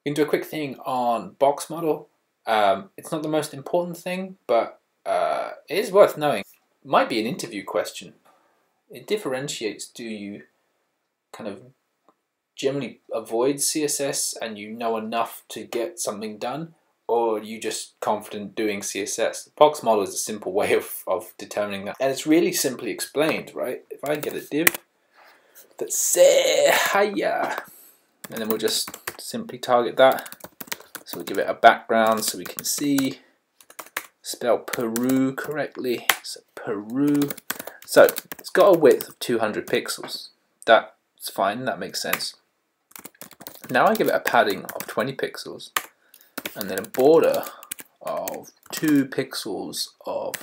We can do a quick thing on box model. It's not the most important thing, but it is worth knowing. Might be an interview question. It differentiates, do you kind of generally avoid CSS and you know enough to get something done, or are you just confident doing CSS? The box model is a simple way of determining that. And it's really simply explained, right? If I get a div that say hiya, and then we'll just simply target that. So we'll give it a background so we can see, spell Peru correctly. So Peru. So it's got a width of 200 pixels. That's fine, that makes sense. Now I give it a padding of 20 pixels and then a border of 2 pixels of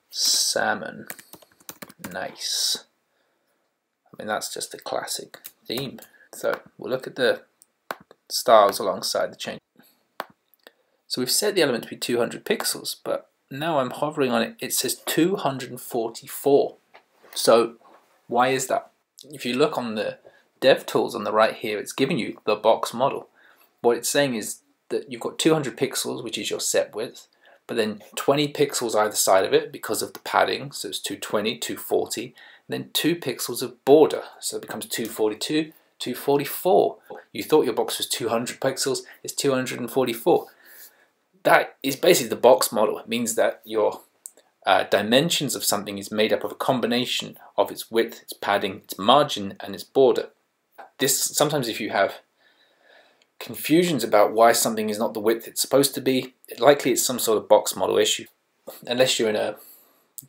salmon. Nice. I mean, that's just a classic theme. So we'll look at the styles alongside the change. So we've set the element to be 200 pixels, but now I'm hovering on it, it says 244. So why is that? If you look on the dev tools on the right here, it's giving you the box model. What it's saying is that you've got 200 pixels, which is your set width, but then 20 pixels either side of it because of the padding, so it's 220, 240, and then 2 pixels of border, so it becomes 242, 244. You thought your box was 200 pixels, it's 244. That is basically the box model. It means that your dimensions of something is made up of a combination of its width, its padding, its margin, and its border. This sometimes, if you have confusions about why something is not the width it's supposed to be, likely it's some sort of box model issue. Unless you're in a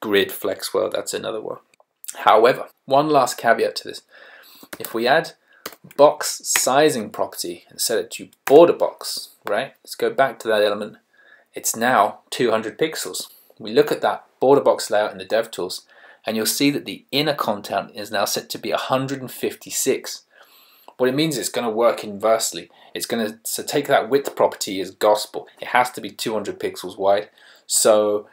grid flex world, that's another one. However, one last caveat to this. If we add box sizing property and set it to border box, right? Let's go back to that element. It's now 200 pixels. We look at that border box layout in the dev tools and you'll see that the inner content is now set to be 156. What it means is it's going to work inversely. It's going to take that width property as gospel. It has to be 200 pixels wide. So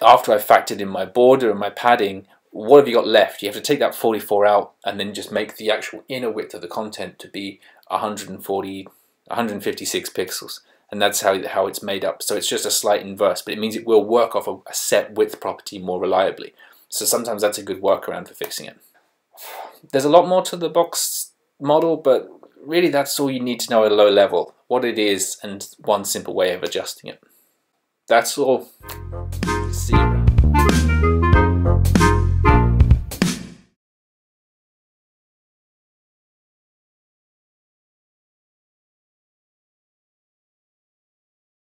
after I've factored in my border and my padding, what have you got left? You have to take that 44 out and then just make the actual inner width of the content to be 156 pixels. And that's how it's made up. So it's just a slight inverse, but it means it will work off a set width property more reliably. So sometimes that's a good workaround for fixing it. There's a lot more to the box model, but really that's all you need to know at a low level. What it is and one simple way of adjusting it. That's all. See you.